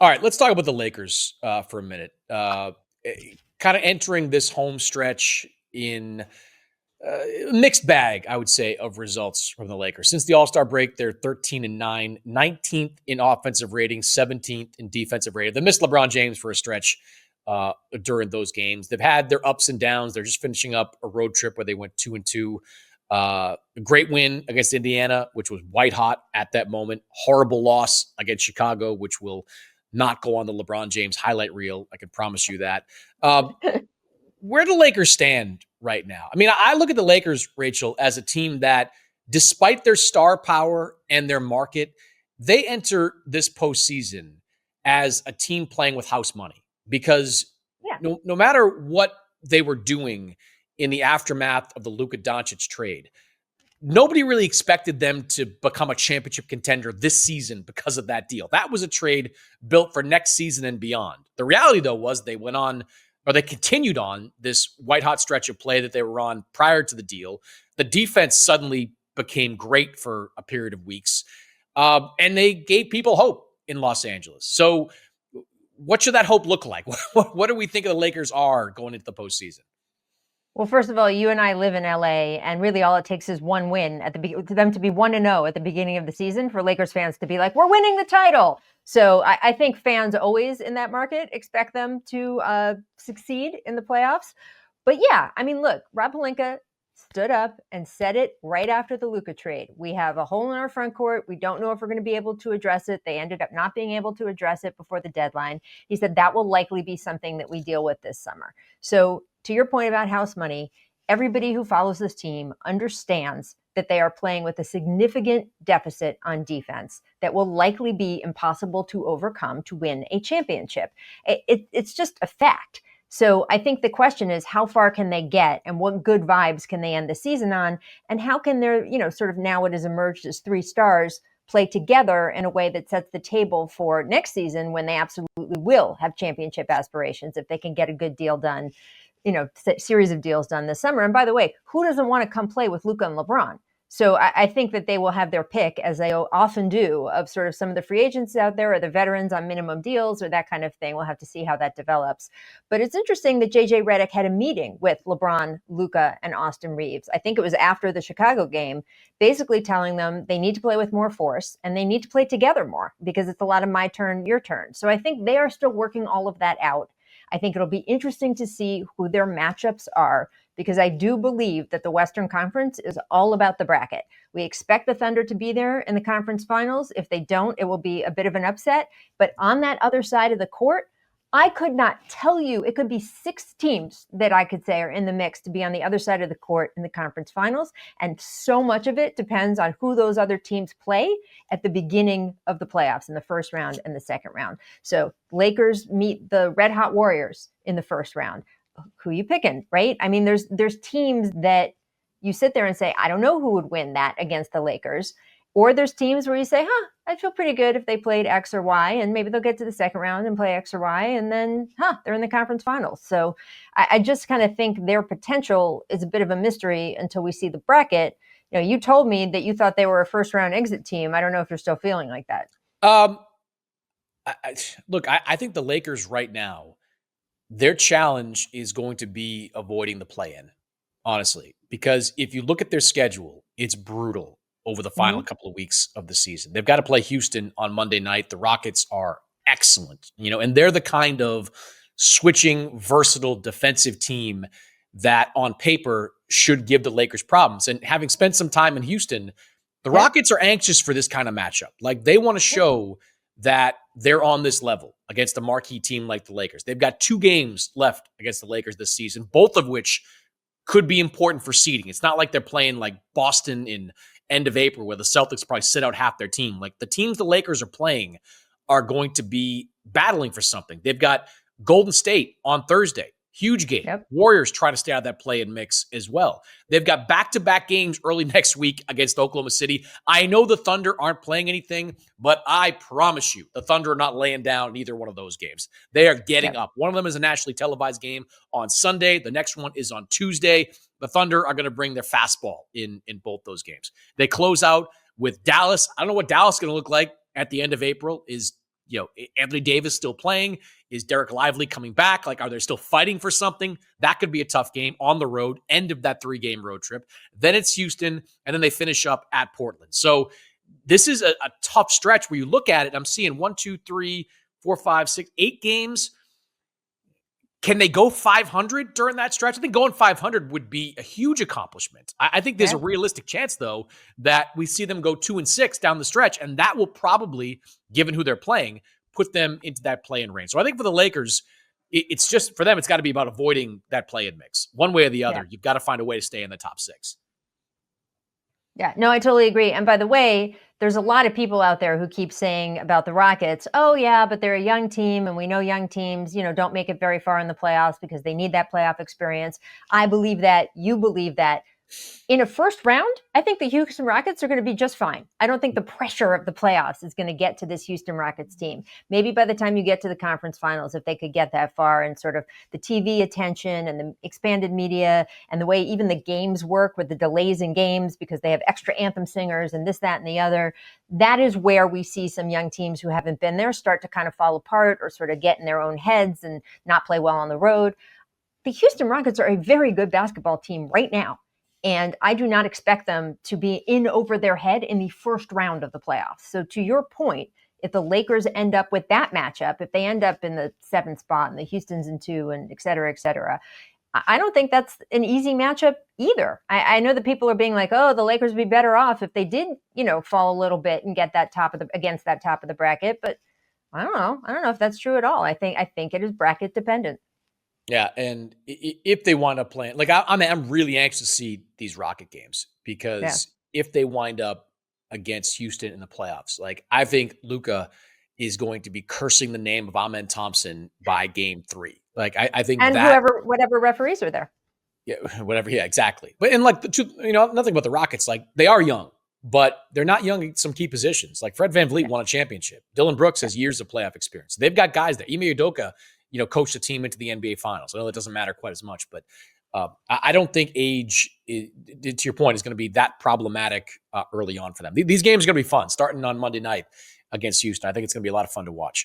All right, let's talk about the Lakers for a minute. Kind of entering this home stretch in a mixed bag, I would say, of results from the Lakers. Since the All-Star break, they're 13-9, 19th in offensive rating, 17th in defensive rating. They missed LeBron James for a stretch during those games. They've had their ups and downs. They're just finishing up a road trip where they went 2-2. A great win against Indiana, which was white hot at that moment. Horrible loss against Chicago, which will not go on the LeBron James highlight reel. I can promise you that. Where do the Lakers stand right now? I mean, I look at the Lakers, Rachel, as a team that, despite their star power and their market, they enter this postseason as a team playing with house money because no matter what they were doing in the aftermath of the Luke Doncic trade, nobody really expected them to become a championship contender this season because of that deal. That was a trade built for next season and beyond. The reality, though, was they went on, or they continued on this white-hot stretch of play that they were on prior to the deal. The defense suddenly became great for a period of weeks, and they gave people hope in Los Angeles. So what should that hope look like? What do we think of the Lakers are going into the postseason? Well, first of all, you and I live in LA, and really all it takes is one win to them to be 1-0 at the beginning of the season for Lakers fans to be like, we're winning the title. So I think fans always in that market expect them to succeed in the playoffs. But yeah, I mean, look, Rob Pelinka stood up and said it right after the Luka trade. We have a hole in our front court. We don't know if we're going to be able to address it. They ended up not being able to address it before the deadline. He said that will likely be something that we deal with this summer. So to your point about house money, everybody who follows this team understands that they are playing with a significant deficit on defense that will likely be impossible to overcome to win a championship. It's just a fact. So I think the question is, how far can they get and what good vibes can they end the season on? And how can their, sort of now it has emerged as three stars play together in a way that sets the table for next season when they absolutely will have championship aspirations if they can get a good deal done, series of deals done this summer. And by the way, who doesn't want to come play with Luka and LeBron? So I think that they will have their pick, as they often do, of sort of some of the free agents out there or the veterans on minimum deals or that kind of thing. We'll have to see how that develops. But it's interesting that JJ Redick had a meeting with LeBron, Luka, and Austin Reeves. I think it was after the Chicago game, basically telling them they need to play with more force and they need to play together more because it's a lot of my turn, your turn. So I think they are still working all of that out. I think it'll be interesting to see who their matchups are because I do believe that the Western Conference is all about the bracket. We expect the Thunder to be there in the conference finals. If they don't, it will be a bit of an upset. But on that other side of the court, I could not tell you, it could be 6 teams that I could say are in the mix to be on the other side of the court in the conference finals. And so much of it depends on who those other teams play at the beginning of the playoffs in the first round and the second round. So Lakers meet the Red Hot Warriors in the first round. Who you picking, right? I mean, there's teams that you sit there and say, I don't know who would win that against the Lakers. Or there's teams where you say, I'd feel pretty good if they played X or Y, and maybe they'll get to the second round and play X or Y, and then, they're in the conference finals. So I just kind of think their potential is a bit of a mystery until we see the bracket. You told me that you thought they were a first-round exit team. I don't know if you're still feeling like that. I think the Lakers right now, their challenge is going to be avoiding the play-in, honestly, because if you look at their schedule, it's brutal over the final couple of weeks of the season. They've got to play Houston on Monday night. The Rockets are excellent, and they're the kind of switching, versatile defensive team that on paper should give the Lakers problems. And having spent some time in Houston, the Rockets are anxious for this kind of matchup. Like, they want to show that they're on this level against a marquee team like the Lakers. They've got 2 games left against the Lakers this season, both of which could be important for seeding. It's not like they're playing like Boston in end of April where the Celtics probably sit out half their team. Like, the teams the Lakers are playing are going to be battling for something. They've got Golden State on Thursday. Huge game. Yep. Warriors try to stay out of that play-in mix as well. They've got back-to-back games early next week against Oklahoma City. I know the Thunder aren't playing anything, but I promise you, the Thunder are not laying down in either one of those games. They are getting up. One of them is a nationally televised game on Sunday. The next one is on Tuesday. The Thunder are going to bring their fastball in both those games. They close out with Dallas. I don't know what Dallas is going to look like at the end of April. Is Anthony Davis still playing? Is Derek Lively coming back? Like, are they still fighting for something? That could be a tough game on the road, end of that 3-game road trip. Then it's Houston, and then they finish up at Portland. So this is a tough stretch where you look at it. I'm seeing 1, 2, 3, 4, 5, 6, 8 games. Can they go 500 during that stretch? I think going 500 would be a huge accomplishment. I think there's a realistic chance, though, that we see them go 2-6 down the stretch, and that will probably, given who they're playing, put them into that play-in range. So I think for the Lakers, it's just, for them, it's got to be about avoiding that play-in mix. One way or the other, you've got to find a way to stay in the top 6. Yeah, no, I totally agree. And by the way, there's a lot of people out there who keep saying about the Rockets, oh yeah, but they're a young team, and we know young teams, don't make it very far in the playoffs because they need that playoff experience. I believe that. You believe that. In a first round, I think the Houston Rockets are going to be just fine. I don't think the pressure of the playoffs is going to get to this Houston Rockets team. Maybe by the time you get to the conference finals, if they could get that far, and sort of the TV attention and the expanded media and the way even the games work with the delays in games because they have extra anthem singers and this, that, and the other, that is where we see some young teams who haven't been there start to kind of fall apart or sort of get in their own heads and not play well on the road. The Houston Rockets are a very good basketball team right now. And I do not expect them to be in over their head in the first round of the playoffs. So to your point, if the Lakers end up with that matchup, if they end up in the 7th spot and the Houston's in 2 and et cetera, I don't think that's an easy matchup either. I know that people are being like, oh, the Lakers would be better off if they did, fall a little bit and get that against that top of the bracket. But I don't know. I don't know if that's true at all. I think it is bracket dependent. Yeah, and if they wind up playing, like I'm really anxious to see these Rocket games because if they wind up against Houston in the playoffs, like I think Luka is going to be cursing the name of Amen Thompson by game 3. Like I think and that whatever referees are there. Yeah, whatever. Yeah, exactly. But and like nothing about the Rockets. Like they are young, but they're not young in some key positions. Like Fred VanVleet won a championship. Dylan Brooks has years of playoff experience. They've got guys there. Ime Udoka, coached a team into the NBA Finals. I know that doesn't matter quite as much, but I don't think age, to your point, is going to be that problematic early on for them. These games are going to be fun, starting on Monday night against Houston. I think it's going to be a lot of fun to watch.